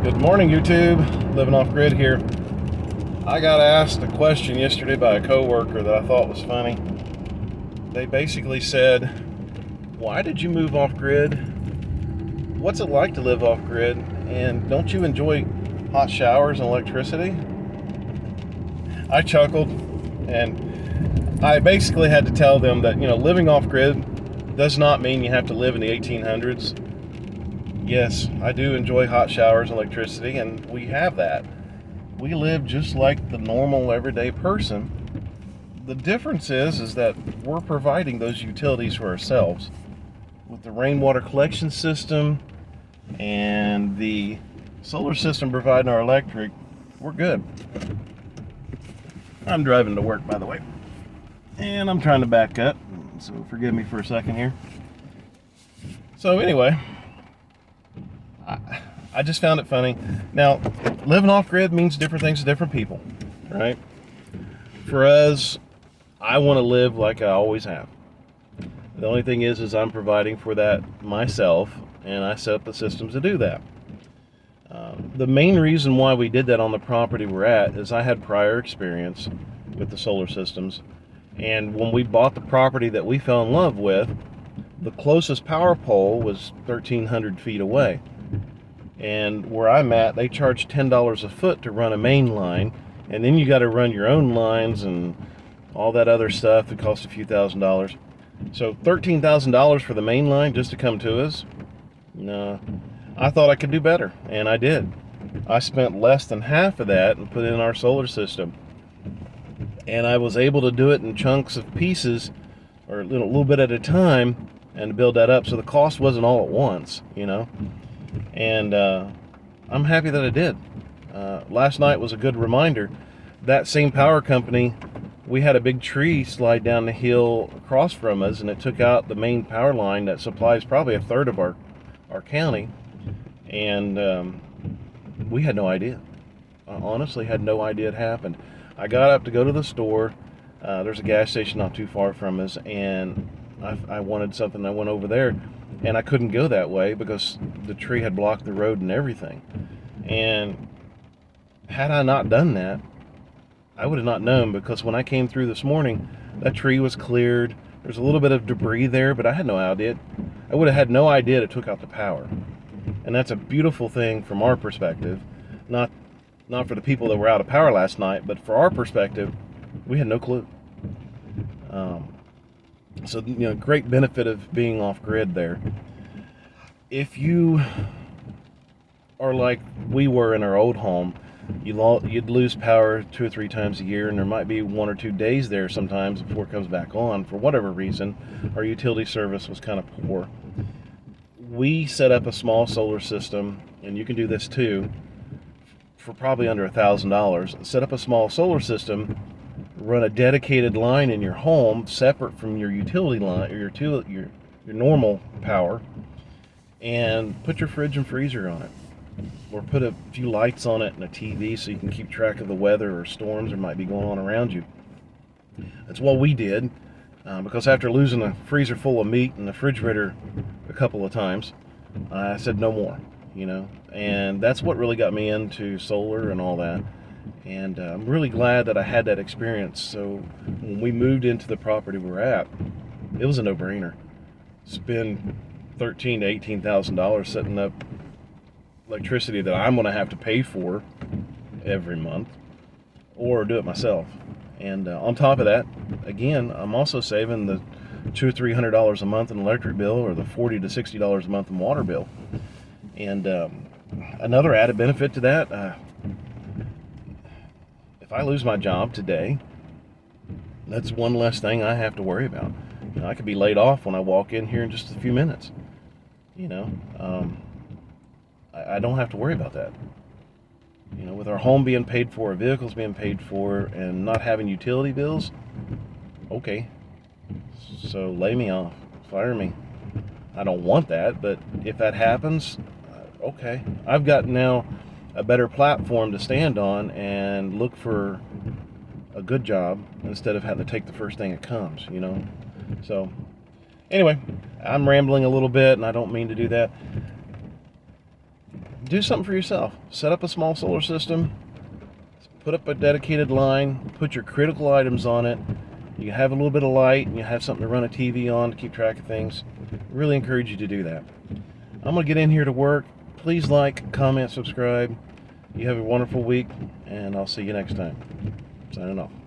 Good morning, YouTube. Living off grid here. I got asked a question yesterday by a coworker that I thought was funny. They basically said, "Why did you move off grid? What's it like to live off grid? And don't you enjoy hot showers and electricity?" I chuckled, and I basically had to tell them that, living off grid does not mean you have to live in the 1800s. Yes, I do enjoy hot showers and electricity, and we have that. We live just like the normal everyday person. The difference is that we're providing those utilities for ourselves. With the rainwater collection system and the solar system providing our electric, we're good. I'm driving to work, by the way, and I'm trying to back up, so forgive me for a second here. So anyway, I just found it funny. Now, living off grid means different things to different people, right? For us, I want to live like I always have. The only thing is I'm providing for that myself, and I set up the systems to do that. The main reason why we did that on the property we're at is I had prior experience with the solar systems, and when we bought the property that we fell in love with, the closest power pole was 1,300 feet away. And where I'm at, they charge $10 a foot to run a main line, and then you got to run your own lines and all that other stuff that costs a few $1,000s. So $13,000 for the main line just to come to us? No. I thought I could do better, and I did. I spent less than half of that and put in our solar system. And I was able to do it in chunks of pieces, or a little bit at a time, and build that up. So the cost wasn't all at once, And I'm happy that I did. Last night was a good reminder. That same power company, we had a big tree slide down the hill across from us, and it took out the main power line that supplies probably a third of our county. And we had no idea. I honestly had no idea it happened. I got up to go to the store. There's a gas station not too far from us, and I wanted something. I went over there, and I couldn't go that way because the tree had blocked the road and everything. And had I not done that, I would have not known, because when I came through this morning, that tree was cleared. There's a little bit of debris there, but I had no idea. I would have had no idea it took out the power. And that's a beautiful thing from our perspective. Not for the people that were out of power last night, but for our perspective, we had no clue. So, great benefit of being off grid there. If you are like we were in our old home, you'd lose power 2 or 3 times a year, and there might be 1 or 2 days there sometimes before it comes back on. For whatever reason, our utility service was kind of poor. We set up a small solar system, and you can do this too, for probably under $1,000. Set up a small solar system, run a dedicated line in your home separate from your utility line, or your normal power, and put your fridge and freezer on it, or put a few lights on it and a TV so you can keep track of the weather or storms that might be going on around you. That's what we did, because after losing a freezer full of meat and the refrigerator a couple of times, I said no more, and that's what really got me into solar and all that. And I'm really glad that I had that experience. So when we moved into the property we're at, it was a no-brainer. Spend $13,000 to $18,000 setting up electricity that I'm going to have to pay for every month, or do it myself. And on top of that, again, I'm also saving the $200 or $300 a month in electric bill, or the $40 to $60 a month in water bill. And another added benefit to that, if I lose my job today, that's one less thing I have to worry about. I could be laid off when I walk in here in just a few minutes. I don't have to worry about that. With our home being paid for, our vehicles being paid for, and not having utility bills, okay. So lay me off, fire me. I don't want that, but if that happens, okay. I've got now a better platform to stand on and look for a good job instead of having to take the first thing that comes, So anyway, I'm rambling a little bit, and I don't mean to do that. do something for yourself. Set up a small solar system, put up a dedicated line, put your critical items on it. You have a little bit of light, and you have something to run a TV on to keep track of things. Really encourage you to do that. I'm going to get in here to work. Please like, comment, subscribe. You have a wonderful week, and I'll see you next time. Signing off.